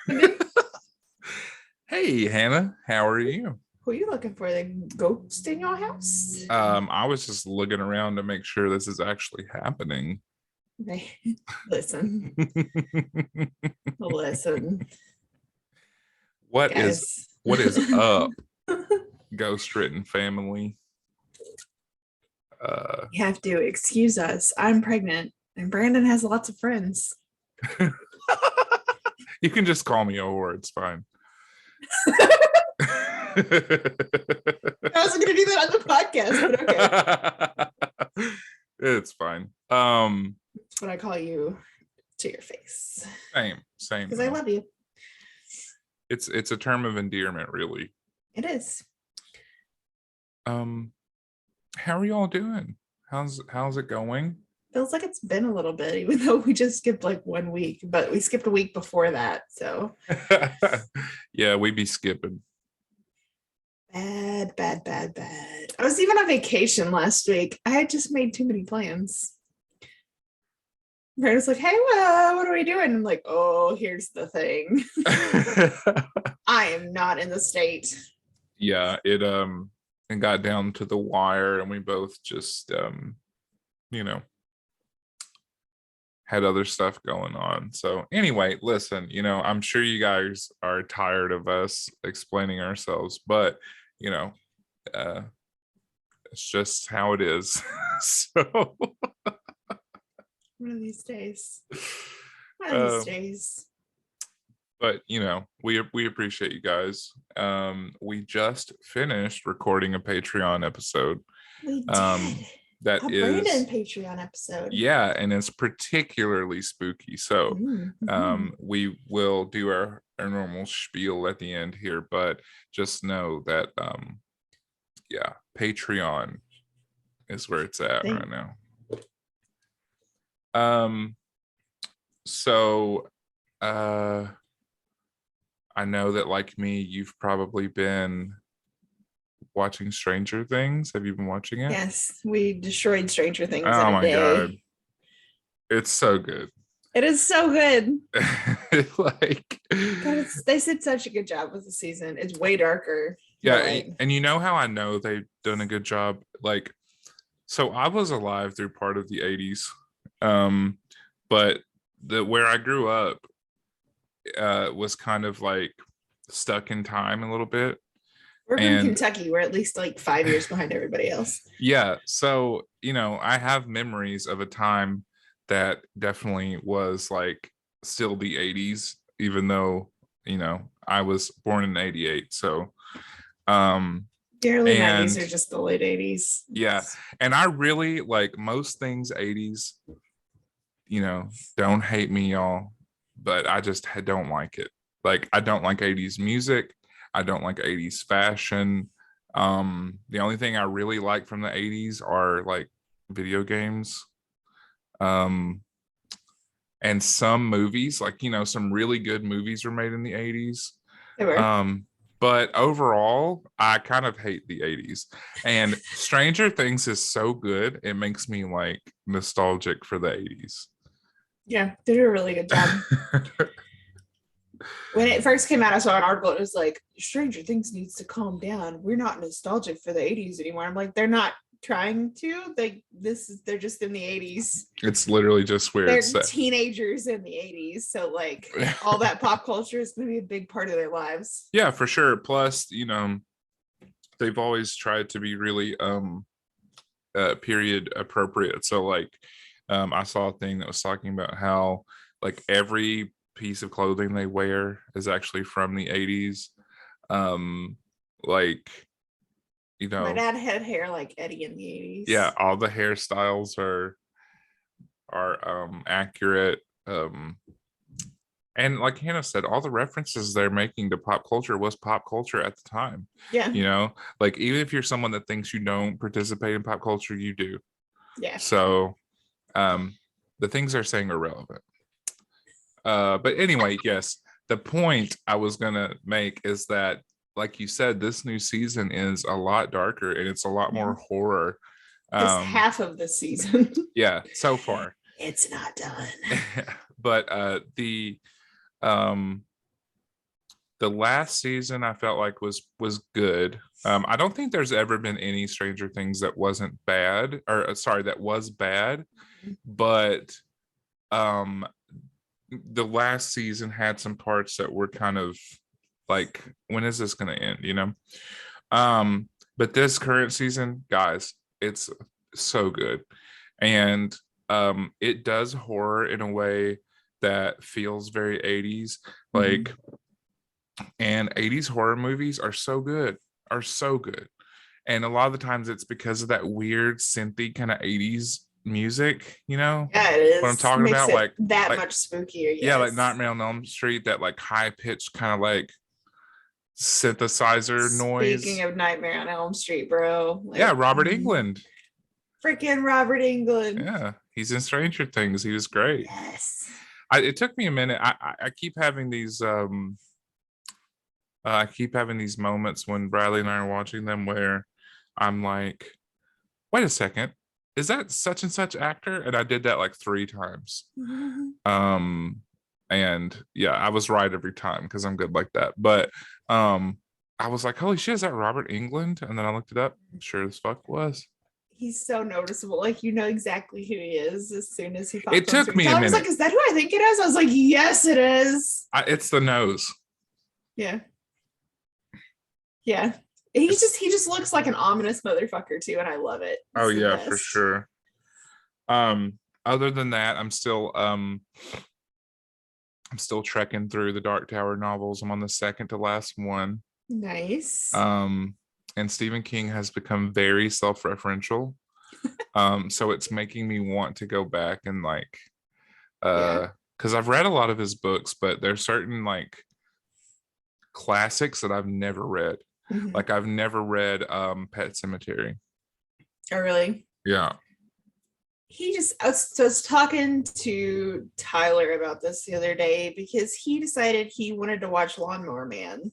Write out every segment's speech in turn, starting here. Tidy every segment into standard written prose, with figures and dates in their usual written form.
Brandon. Hey, Hannah, how are you? Who are you looking for? The ghost in your house? I was just looking around to make sure this is actually happening. Listen, listen, What is guys. what is up, GhostWritten family? You have to excuse us. I'm pregnant, and Brandon has lots of friends. You can just call me a whore. It's fine. I wasn't gonna do that on the podcast, but okay. It's fine. That's what I call you to your face. Same. Because I love you. It's a term of endearment, really. It is. How are you all doing? How's it going? Feels like it's been a little bit, even though we just skipped like 1 week, but we skipped a week before that. So yeah, we be skipping. Bad. I was even on vacation last week. I had just made too many plans. Brandon's like, hey, what are we doing? I'm like, oh, here's the thing. I am not in the state. Yeah, it got down to the wire, and we both just had other stuff going on. So anyway, listen, I'm sure you guys are tired of us explaining ourselves, but it's just how it is. So One of these days. But we appreciate you guys. We just finished recording a Patreon episode. We did. That a is Brandon Patreon episode. Yeah, and it's particularly spooky. So we will do our normal spiel at the end here, but just know that Patreon is where it's at right now. So I know that, like me, you've probably been watching Stranger Things. Have you been watching it? Yes, we destroyed Stranger Things in Oh a my day. God. It's so good. It is so good. God, they did such a good job with the season. It's way darker. Yeah, and you know how I know they've done a good job? So I was alive through part of the 80s. But where I grew up was kind of like stuck in time a little bit. We're from Kentucky. We're at least like 5 years behind everybody else. Yeah. So, I have memories of a time that definitely was like still the 80s, even though, I was born in 88. So, the early 90s are just the late 80s. Yeah. And I really like most things 80s, don't hate me, y'all, but I just don't like it. Like, I don't like 80s music. I don't like 80s fashion. The only thing I really like from the 80s are like video games. And some movies, like, some really good movies were made in the 80s. They were. But overall, I kind of hate the 80s. And Stranger Things is so good, it makes me like nostalgic for the 80s. Yeah, they did a really good job. When it first came out, I saw an article. It was like, Stranger Things needs to calm down. We're not nostalgic for the 80s anymore. I'm like, they're not trying to. They're just in the 80s. It's literally just weird. They're teenagers in the 80s. So like all that pop culture is going to be a big part of their lives. Yeah, for sure. Plus, they've always tried to be really period appropriate. So like I saw a thing that was talking about how like every piece of clothing they wear is actually from the 80s. My dad had hair like Eddie in the 80s. Yeah, all the hairstyles are accurate. And like Hannah said, all the references they're making to pop culture was pop culture at the time. Yeah. Like even if you're someone that thinks you don't participate in pop culture, you do. Yeah. So the things they're saying are relevant. But anyway, yes, the point I was gonna make is that, like you said, this new season is a lot darker and it's a lot more horror. Just half of the season. Yeah, so far. It's not done. But the The last season I felt like was good. I don't think there's ever been any Stranger Things that wasn't bad, or sorry, that was bad, but the last season had some parts that were kind of like, when is this going to end, you know? But this current season, guys, it's so good. And it does horror in a way that feels very 80s. Like, and 80s horror movies are so good, And a lot of the times it's because of that weird synthy kind of 80s music, you know? Yeah, it is. What I'm talking Makes about, it like that much spookier. Yeah, like Yes. Nightmare on Elm Street, that like high pitched kind of like synthesizer noise. Speaking of Nightmare on Elm Street, bro. Like, Yeah, Robert Englund. Freaking Robert Englund. Yeah, he's in Stranger Things. He was great. Yes. It took me a minute. I keep having these moments when Bradley and I are watching them where I'm like, wait a second, is that such and such actor? And I did that like 3 times. And yeah, I was right every time because I'm good like that. But I was like, holy shit, is that Robert Englund? And then I looked it up. Sure as fuck was. He's so noticeable. Like, you know exactly who he is as soon as he pops. It took me a minute. I was like, is that who I think it is? I was like, yes, it is. It's the nose. Yeah. Yeah. He just looks like an ominous motherfucker too, and I love it. Oh yeah, for sure. Other than that, I'm still trekking through the Dark Tower novels. I'm on the second to last one. Nice. And Stephen King has become very self-referential. So it's making me want to go back and like because I've read a lot of his books, but there's certain like classics that I've never read. Like I've never read Pet Sematary. Oh really? Yeah. I was talking to Tyler about this the other day because he decided he wanted to watch Lawnmower Man.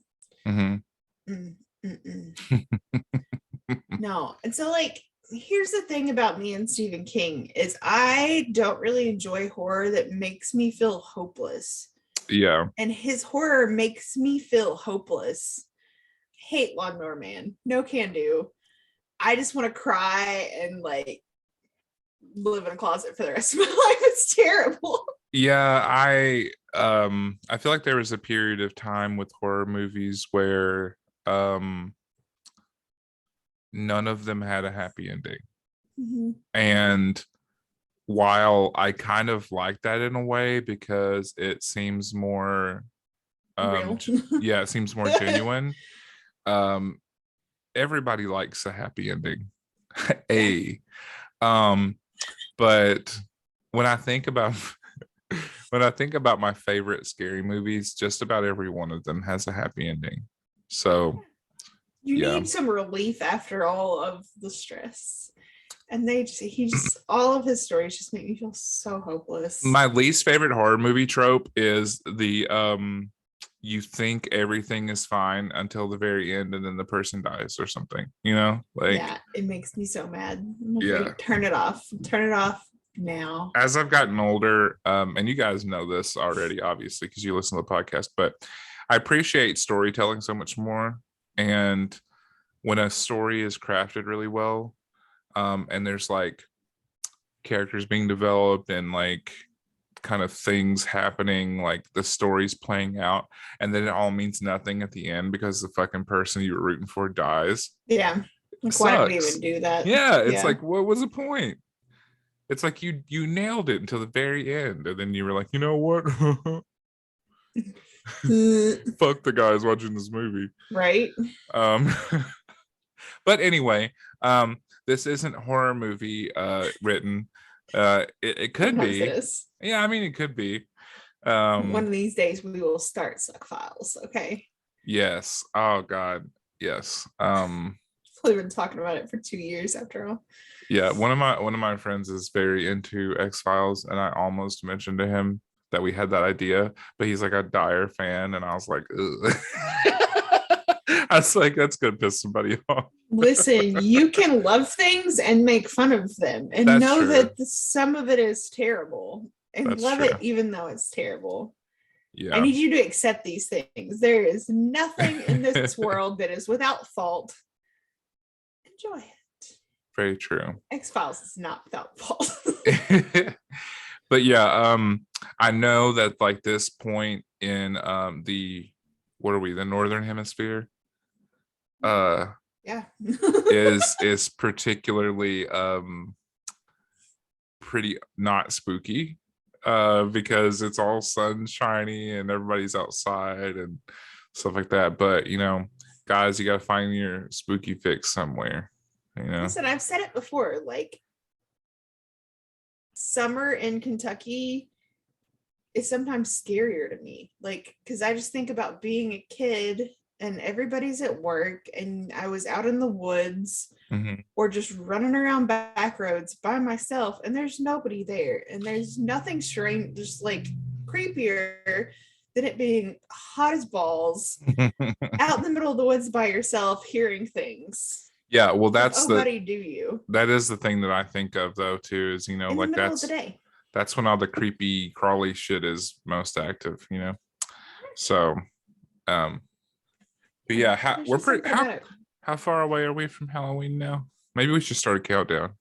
No. And so like, here's the thing about me and Stephen King is I don't really enjoy horror that makes me feel hopeless. Yeah. And his horror makes me feel hopeless. Hate Lawnmower Man. No can do. I just want to cry and like live in a closet for the rest of my life. It's terrible. Yeah, I feel like there was a period of time with horror movies where none of them had a happy ending. And while I kind of like that in a way because it seems more real. Yeah, it seems more genuine. Everybody likes a happy ending. But when I think about my favorite scary movies, just about every one of them has a happy ending. So you need some relief after all of the stress. And all of his stories just make me feel so hopeless. My least favorite horror movie trope is the you think everything is fine until the very end and then the person dies or something, you know? Like, yeah, it makes me so mad. Like, turn it off now. As I've gotten older, and you guys know this already obviously because you listen to the podcast, but I appreciate storytelling so much more. And when a story is crafted really well, and there's like characters being developed and like kind of things happening, like the story's playing out, and then it all means nothing at the end because the fucking person you were rooting for dies. Yeah. Like, why did we even do that? Yeah, it's like, what was the point? It's like you nailed it until the very end, and then you were like, you know what? Fuck the guys watching this movie. Right. But anyway, this isn't horror movie written. It could Sometimes be. It is. Yeah, I mean it could be. One of these days we will start Suck Files, okay? Yes. Oh God. Yes. We've been talking about it for 2 years after all. Yeah, one of my friends is very into X-Files, and I almost mentioned to him that we had that idea, but he's like a dire fan, and I was like, ugh. I was like, that's gonna piss somebody off. Listen, you can love things and make fun of them and know that some of it is terrible and love it even though it's terrible. Yeah. I need you to accept these things. There is nothing in this world that is without fault. Enjoy it. Very true. X-Files is not without fault. But yeah, I know that like this point in the what are we, the northern hemisphere? Yeah. is particularly pretty not spooky because it's all sunshiny and everybody's outside and stuff like that. But you know, guys, you got to find your spooky fix somewhere, you know. Listen, I've said it before, like summer in Kentucky is sometimes scarier to me, like because I just think about being a kid and everybody's at work and I was out in the woods or just running around back roads by myself and there's nobody there and there's nothing strange, just like creepier than it being hot as balls out in the middle of the woods by yourself hearing things. Yeah, well, like, oh buddy, do you? that is the thing that I think of though too, is, you know, In like the middle of the day. that's when all the creepy crawly shit is most active, you know. So but yeah, how far away are we from Halloween now? Maybe we should start a countdown.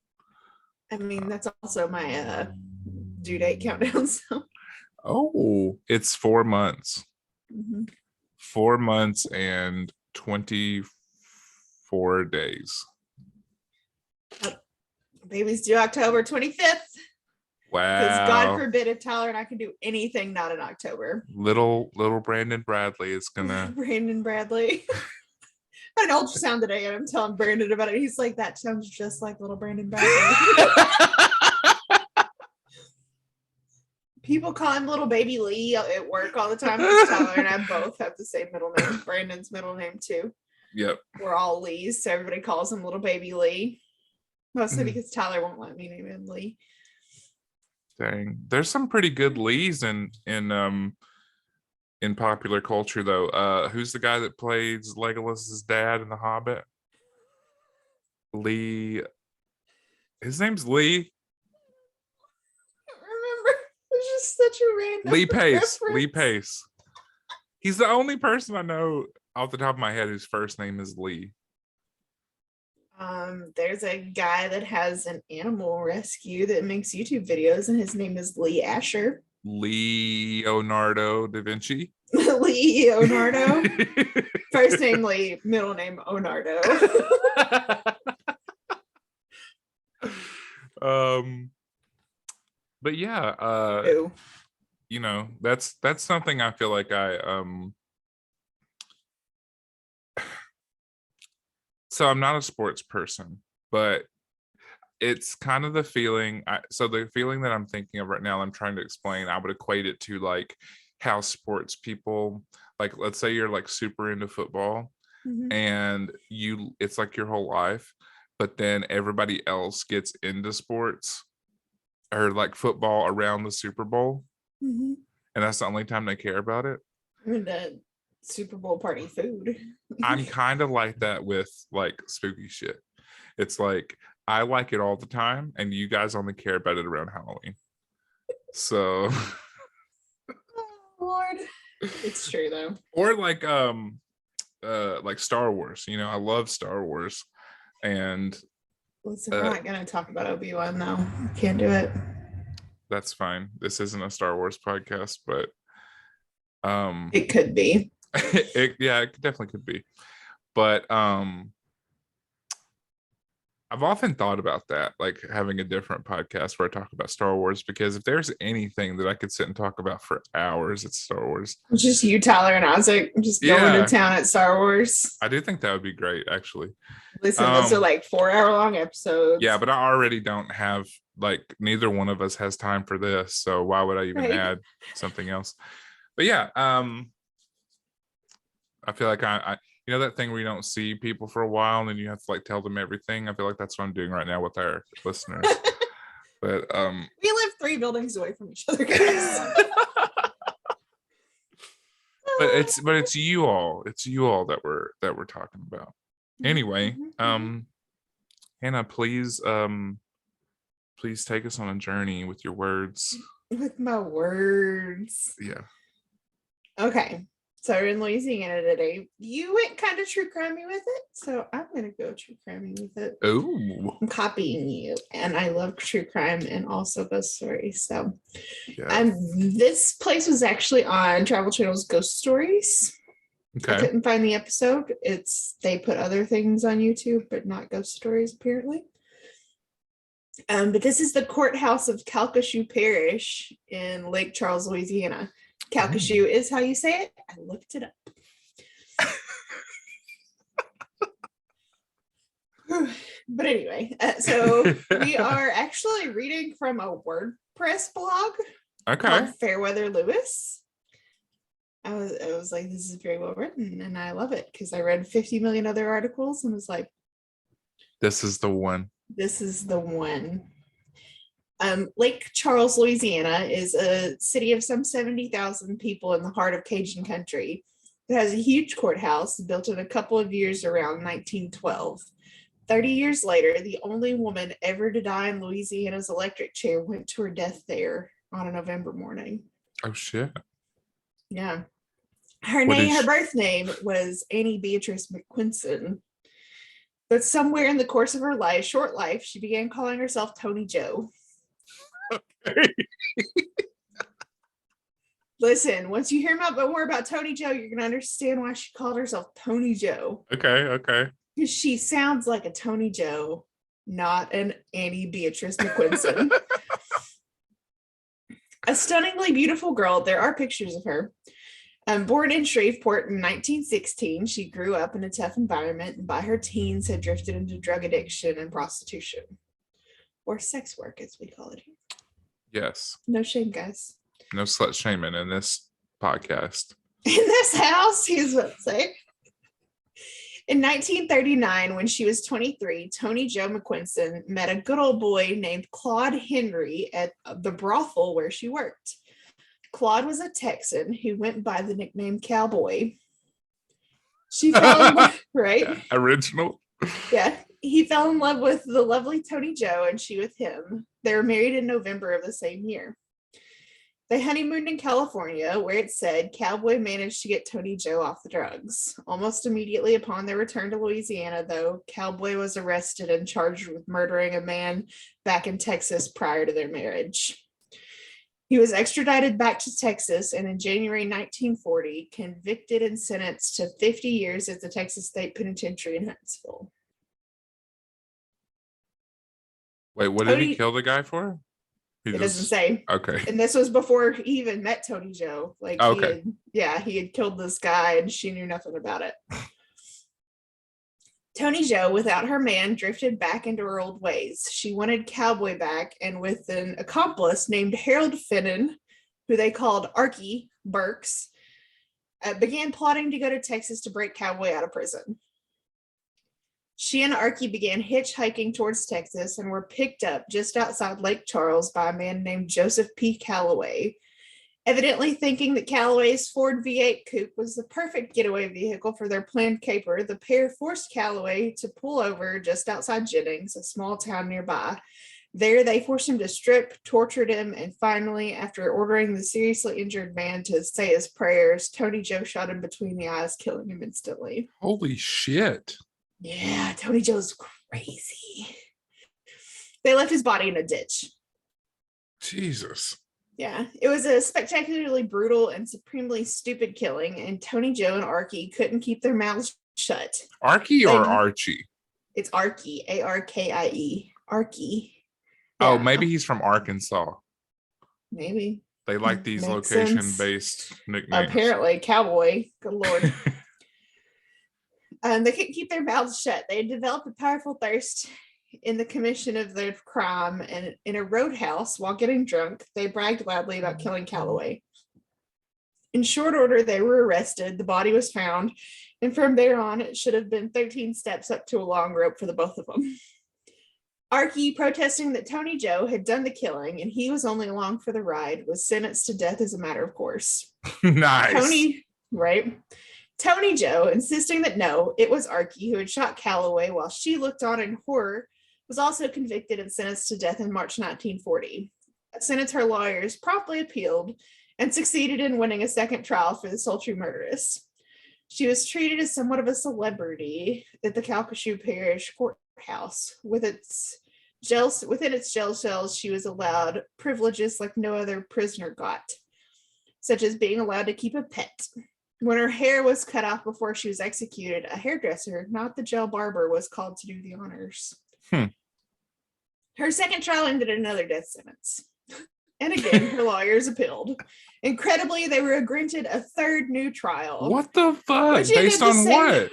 I mean, that's also my due date countdown. So. Oh, it's 4 months. Mm-hmm. 4 months and 24 days. Baby's due October 25th. Wow. Because God forbid if Tyler and I can do anything not in October. Little Brandon Bradley is gonna. Brandon Bradley. I had an ultrasound today and I'm telling Brandon about it. He's like, that sounds just like little Brandon Bradley. People call him little baby Lee at work all the time because Tyler and I both have the same middle name. Brandon's middle name too. Yep. We're all Lees, so everybody calls him little baby Lee. Mostly because Tyler won't let me name him Lee. Dang, there's some pretty good Lees in popular culture though. Who's the guy that plays Legolas's dad in The Hobbit? Lee. His name's Lee. I don't remember. It's just such a random Lee Pace. reference. Lee Pace. He's the only person I know off the top of my head whose first name is Lee. There's a guy that has an animal rescue that makes YouTube videos, and his name is Lee Asher. Leonardo da Vinci. Leonardo. First name Lee, middle name Onardo. But yeah, you know, that's something I feel like so I'm not a sports person, but it's kind of the feeling. So the feeling that I'm thinking of right now, I'm trying to explain, I would equate it to like how sports people, like let's say you're like super into football and it's like your whole life, but then everybody else gets into sports or like football around the Super Bowl. And that's the only time they care about it. I mean, the Super Bowl party food. I'm kind of like that with like spooky shit. It's like I like it all the time and you guys only care about it around Halloween. So oh, Lord. It's true though. Or like Star Wars, you know, I love Star Wars. And listen, we're not gonna talk about Obi-Wan though. Can't do it. That's fine. This isn't a Star Wars podcast, but it could be. It definitely could be. But I've often thought about that, like having a different podcast where I talk about Star Wars, because if there's anything that I could sit and talk about for hours, it's Star Wars. It's just you, Tyler, and Isaac just going to town at Star Wars. I do think that would be great, actually. Listen, those are like 4-hour-long episodes. Yeah, but I already don't have, like, neither one of us has time for this, so why would I even add something else? But yeah, I feel like I you know that thing where you don't see people for a while and then you have to like tell them everything? I feel like that's what I'm doing right now with our listeners. But we live 3 buildings away from each other, guys. but it's you all. It's you all that we're talking about. Anyway, Hannah, please take us on a journey with your words. With my words. Yeah. Okay. So we're in Louisiana today. You went kind of true crimey with it, so I'm gonna go true crimey with it. Oh, I'm copying you, and I love true crime and also ghost stories. So, yes. this place was actually on Travel Channel's Ghost Stories. I Okay. couldn't find the episode. They put other things on YouTube, but not ghost stories apparently. But this is the courthouse of Calcasieu Parish in Lake Charles, Louisiana. Calcasieu is how you say it. I looked it up. But anyway, so we are actually reading from a WordPress blog called Fairweather Lewis. I was like, this is very well written, and I love it because I read 50 million other articles and was like, this is the one. This is the one. Lake Charles, Louisiana is a city of some 70,000 people in the heart of Cajun country. It has a huge courthouse built in a couple of years around 1912. 30 years later, the only woman ever to die in Louisiana's electric chair went to her death there on a November morning. Oh, shit. Yeah. Her birth name was Annie Beatrice McQuinson. But somewhere in the course of her short life, she began calling herself Toni Jo. Okay. Listen, once you hear more about Toni Jo, you're going to understand why she called herself Toni Jo. Okay. Because she sounds like a Toni Jo, not an Annie Beatrice McQuinson. A stunningly beautiful girl. There are pictures of her. Born in Shreveport in 1916, she grew up in a tough environment and by her teens had drifted into drug addiction and prostitution. Or sex work, as we call it here. Yes. No shame, guys. No slut shaming in this podcast. In this house, he's what to say. In 1939, when she was 23, Toni Jo McQuinson met a good old boy named Claude Henry at the brothel where she worked. Claude was a Texan who went by the nickname Cowboy. She fell in love, right? Original. Yeah. He fell in love with the lovely Toni Jo and she with him. They were married in November of the same year. They honeymooned in California, where it said Cowboy managed to get Toni Jo off the drugs. Almost immediately upon their return to Louisiana, though, Cowboy was arrested and charged with murdering a man back in Texas prior to their marriage. He was extradited back to Texas and in January 1940, convicted and sentenced to 50 years at the Texas State Penitentiary in Huntsville. Wait, what did he kill the guy for? It doesn't say. Okay. And this was before he even met Toni Jo. Like, okay. He had killed this guy and she knew nothing about it. Toni Jo, without her man, drifted back into her old ways. She wanted Cowboy back, and with an accomplice named Harold Finnan, who they called Archie Burks, began plotting to go to Texas to break Cowboy out of prison. She and Archie began hitchhiking towards Texas and were picked up just outside Lake Charles by a man named Joseph P. Calloway. Evidently thinking that Calloway's Ford V8 coupe was the perfect getaway vehicle for their planned caper, the pair forced Calloway to pull over just outside Jennings, a small town nearby. There, they forced him to strip, tortured him, and finally, after ordering the seriously injured man to say his prayers, Toni Jo shot him between the eyes, killing him instantly. Holy shit. Yeah, Toni Jo's crazy. They left his body in a ditch. Jesus. Yeah, it was a spectacularly brutal and supremely stupid killing, and Toni Jo and Archie couldn't keep their mouths shut. Archie or Archie? It's Archie, Arkie. Archie. Yeah. Oh, maybe he's from Arkansas. Maybe. They like these location-based nicknames. Apparently, Cowboy. Good Lord. They couldn't keep their mouths shut. They had developed a powerful thirst in the commission of their crime, and in a roadhouse, while getting drunk, they bragged loudly about killing Calloway. In short order, they were arrested, the body was found, and from there on, it should have been 13 steps up to a long rope for the both of them. Archie, protesting that Toni Jo had done the killing and he was only along for the ride, was sentenced to death as a matter of course. Nice. Toni Jo, insisting that no, it was Archie who had shot Calloway while she looked on in horror, was also convicted and sentenced to death in March 1940. A sentence her lawyers promptly appealed, and succeeded in winning a second trial for the sultry murderess. She was treated as somewhat of a celebrity at the Calcasieu Parish Courthouse. Within its jail cells, she was allowed privileges like no other prisoner got, such as being allowed to keep a pet. When her hair was cut off before she was executed, a hairdresser, not the jail barber, was called to do the honors. Her second trial ended in another death sentence. And again, her lawyers appealed. Incredibly, they were granted a third new trial. What the fuck? Based on what?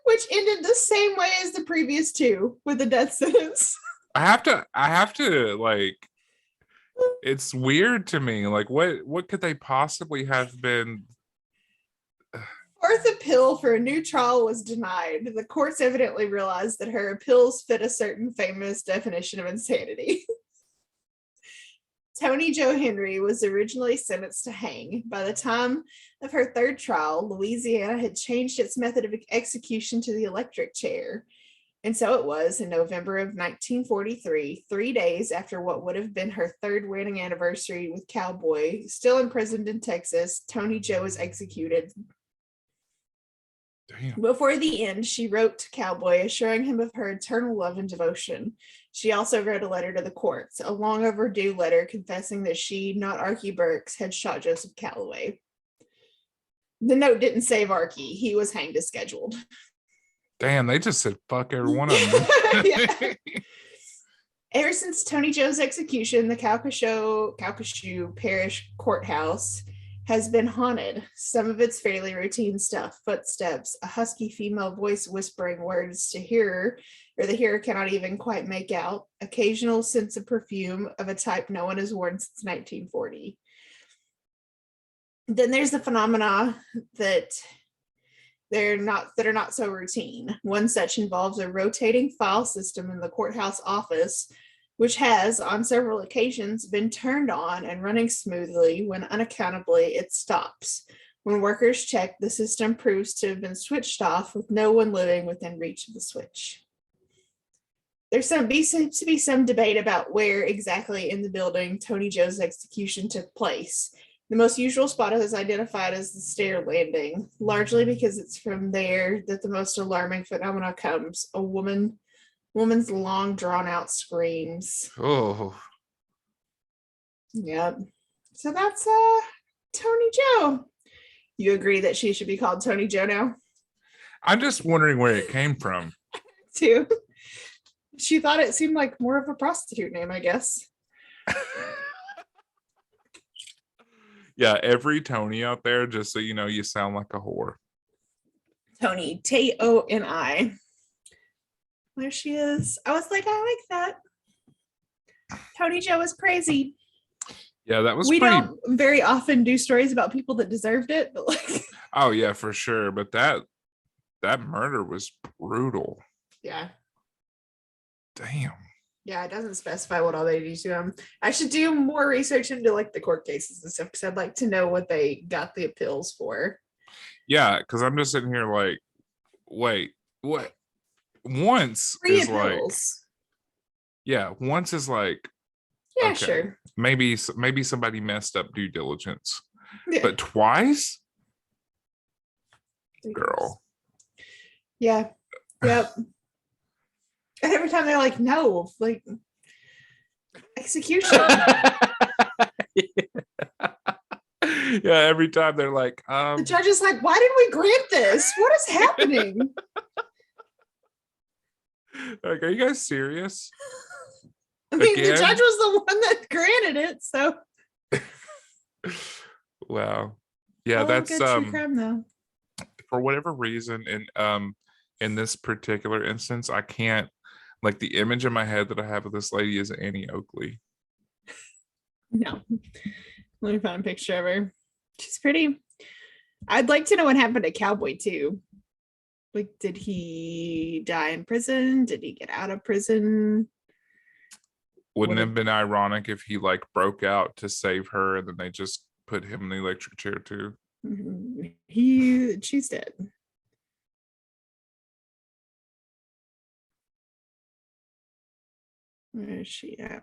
Which ended the same way as the previous two, with a death sentence. I have to like, it's weird to me. Like, what could they possibly have been? Fourth appeal for a new trial was denied. The courts evidently realized that her appeals fit a certain famous definition of insanity. Toni Jo Henry was originally sentenced to hang. By the time of her third trial, Louisiana had changed its method of execution to the electric chair. And so it was in November of 1943, 3 days after what would have been her third wedding anniversary with Cowboy, still imprisoned in Texas, Toni Jo was executed. Damn. Before the end, she wrote to Cowboy, assuring him of her eternal love and devotion. She also wrote a letter to the courts, a long overdue letter confessing that she, not Archie Burks, had shot Joseph Calloway. The note didn't save Archie. He was hanged as scheduled. Damn, they just said fuck every one of them. Yeah. Ever since Toni Jo's execution, the Calcasieu Parish Courthouse has been haunted. Some of it's fairly routine stuff: footsteps, a husky female voice whispering words to hearer, or the hearer cannot even quite make out, occasional scents of perfume of a type no one has worn since 1940. Then there's the phenomena that are not so routine. One such involves a rotating file system in the courthouse office, which has, on several occasions, been turned on and running smoothly when unaccountably it stops. When workers check, the system proves to have been switched off with no one living within reach of the switch. There seems to be some debate about where exactly in the building Toni Jo's execution took place. The most usual spot is identified as the stair landing, largely because it's from there that the most alarming phenomena comes: a woman's long drawn out screams. Oh. Yep. So that's Toni Jo. You agree that she should be called Toni Jo now? I'm just wondering where it came from. Too. She thought it seemed like more of a prostitute name, I guess. Yeah, every Toni out there, just so you know, you sound like a whore. Toni, Toni. There she is. I was like, I like that. Toni Jo is crazy. Yeah, that was we pretty... don't very often do stories about people that deserved it, but like... Oh yeah, for sure. But that murder was brutal. Yeah. Damn. Yeah, it doesn't specify what all they do to him. I should do more research into like the court cases and stuff, because I'd like to know what they got the appeals for. Yeah, because I'm just sitting here like, wait, what? Once is like, yeah, once is like, yeah, okay, sure, maybe somebody messed up due diligence, yeah. But twice, girl. Yeah. Yep. And every time they're like, no, like execution. Yeah, every time they're like, the judge is like, why did we grant this? What is happening? Like, are you guys serious? I mean, the judge was the one that granted it, so. Wow. Yeah, that's true crime, though. For whatever reason, in this particular instance, I can't, like, the image in my head that I have of this lady is Annie Oakley. No. Let me find a picture of her. She's pretty. I'd like to know what happened to Cowboy too. Like, did he die in prison? Did he get out of prison? Wouldn't it have been ironic if he like broke out to save her and then they just put him in the electric chair too? She's dead. Where is she at?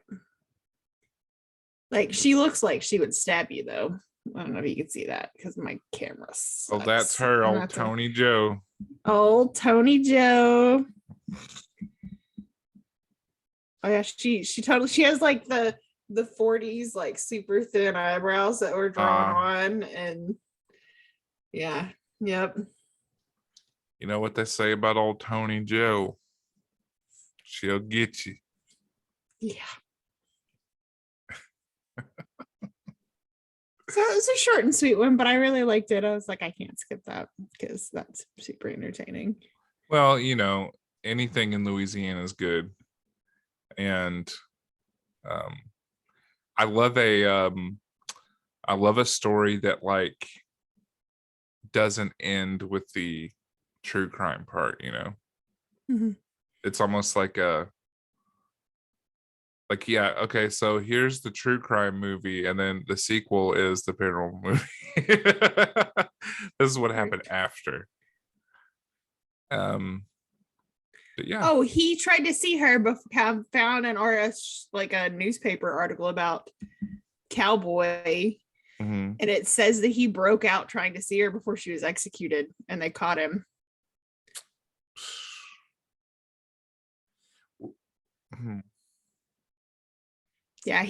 Like she looks like she would stab you though. I don't know if you can see that because my camera Oh, that's sucks. her, I'm old not to- Tony Joe. Old Tony Joe. Oh yeah, she totally she has like the 40s like super thin eyebrows that were drawn on, and yeah, yep. You know what they say about old Tony Joe? She'll get you. Yeah. So it was a short and sweet one, but I really liked it. I was like, I can't skip that because that's super entertaining. Well, you know, anything in Louisiana is good. And um I love a story that like doesn't end with the true crime part, you know. Mhm. It's almost like yeah, okay, so here's the true crime movie and then the sequel is the paranormal movie. This is what happened after. But yeah. Oh, he tried to see her, but found an RS like a newspaper article about Cowboy, Mm-hmm. and it says that he broke out trying to see her before she was executed, and they caught him. Mm-hmm. Yeah,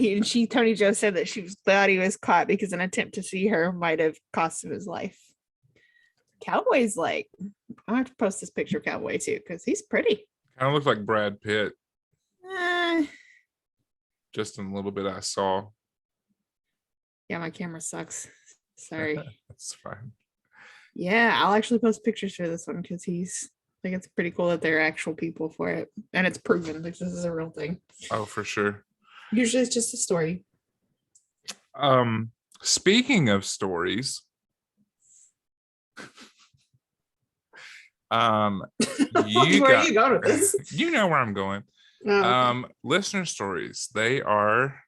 Tony Joe said that she was glad he was caught because an attempt to see her might have cost him his life. Cowboy's like, I have to post this picture of Cowboy too because he's pretty. Kind of looks like Brad Pitt, Uh, just in a little bit I saw. yeah, my camera sucks. Sorry. That's fine. Yeah, I'll actually post pictures for this one because I think it's pretty cool that there are actual people for it. And it's proven like this is a real thing. Oh, for sure. Usually it's just a story. Speaking of stories, you Where are got you going with this? you know where I'm going. Oh, Listener stories, they are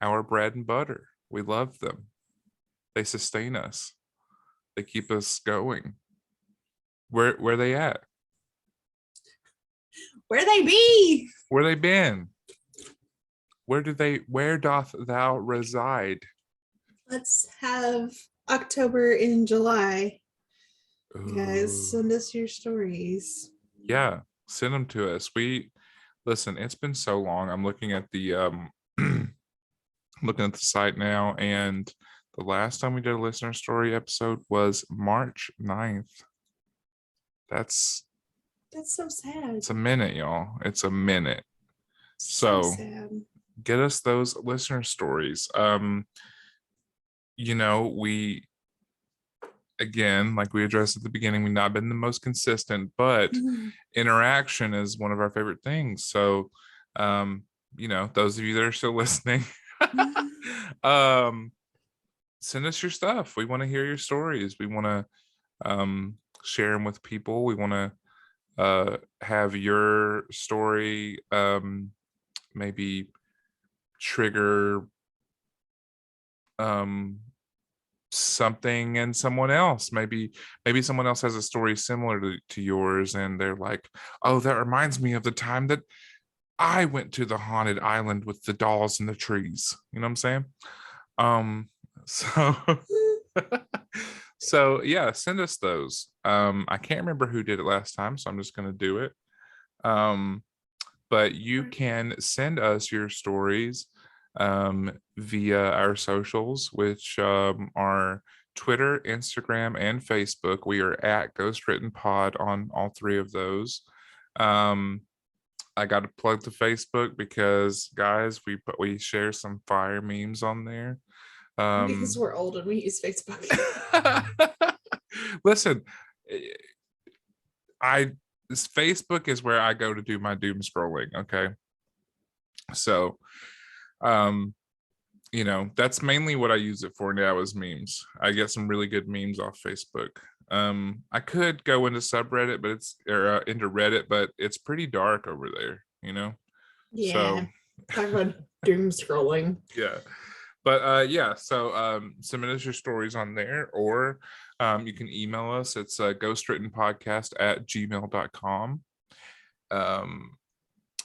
our bread and butter. We love them. They sustain us. They keep us going. Where they at? where they be? Where they been? Where doth thou reside? Let's have October in July. Ooh. Guys, send us your stories. Yeah, send them to us. Listen, it's been so long. I'm looking at the looking at the site now, and the last time we did a listener story episode was March 9th. That's so sad. It's a minute, y'all. It's a minute. So So sad. get us those listener stories. You know, we again, like we addressed at the beginning, we've not been the most consistent, but interaction is one of our favorite things. So you know, those of you that are still listening, send us your stuff. We want to hear your stories. We want to share them with people. We want to have your story maybe trigger something in someone else. Maybe someone else has a story similar to yours and they're like, oh, that reminds me of the time that I went to the haunted island with the dolls in the trees. You know what I'm saying? So so yeah, send us those. I can't remember who did it last time, so I'm just gonna do it. But you can send us your stories via our socials, which are Twitter, Instagram, and Facebook. We are at GhostWritten Pod on all three of those. I got to plug the Facebook because, guys, we share some fire memes on there. Because we're old and we use Facebook. Listen, Facebook is where I go to do my doom scrolling. Okay, so you know, that's mainly what I use it for now is memes. I get some really good memes off Facebook. I could go into subreddit, but into Reddit, but it's pretty dark over there, you know. Yeah. So Talk about doom scrolling. yeah. But yeah, so submit us your stories on there, or you can email us. It's ghostwrittenpodcast@gmail.com.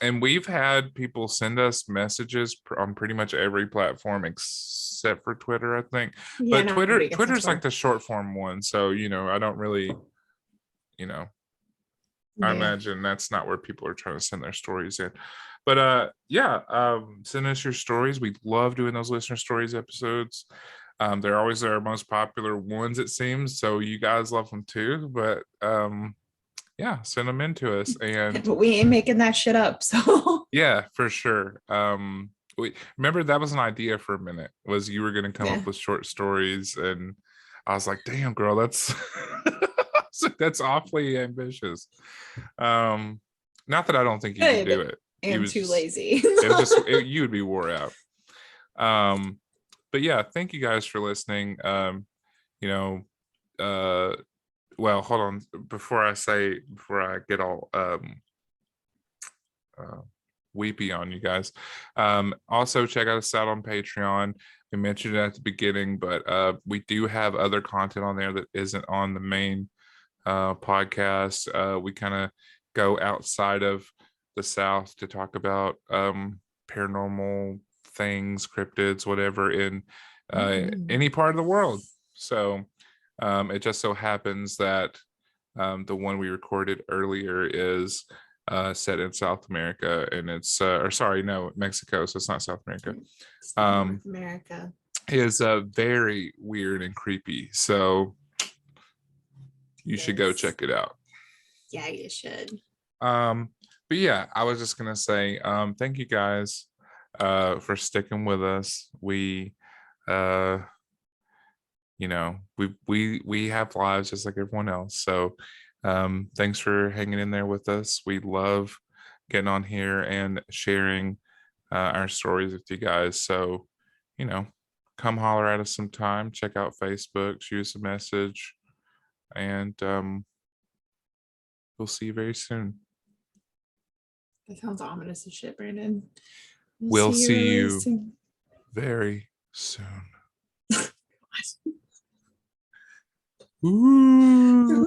And we've had people send us messages on pretty much every platform except for Twitter, I think. Yeah, But nobody gets Twitter's like into the short form one, so I don't really, I yeah. imagine that's not where people are trying to send their stories in. But send us your stories. We love doing those listener stories episodes. They're always our most popular ones, it seems. So you guys love them too. But yeah, send them in to us. And But we ain't making that shit up. So yeah, for sure. We remember that was an idea for a minute, was you were gonna come yeah. up with short stories, and I was like, damn girl, that's that's awfully ambitious. Not that I don't think you could do it. And too lazy. You would be wore out. But yeah, thank you guys for listening. You know, well, hold on before I get all weepy on you guys. Also check us out on Patreon. We mentioned it at the beginning, but we do have other content on there that isn't on the main podcast. We kind of go outside of the South to talk about paranormal things, cryptids, whatever, in any part of the world. So it just so happens that the one we recorded earlier is set in South America, and it's Mexico, so it's not South America. North America is very weird and creepy, so you should go check it out. Yeah, you should. But yeah, I was just gonna say thank you guys for sticking with us. We we have lives just like everyone else, so thanks for hanging in there with us. We love getting on here and sharing our stories with you guys. So come holler at us sometime. Check out Facebook, shoot us a message, and we'll see you very soon. That sounds ominous as shit, Brandon. We'll see you very soon. Ooh.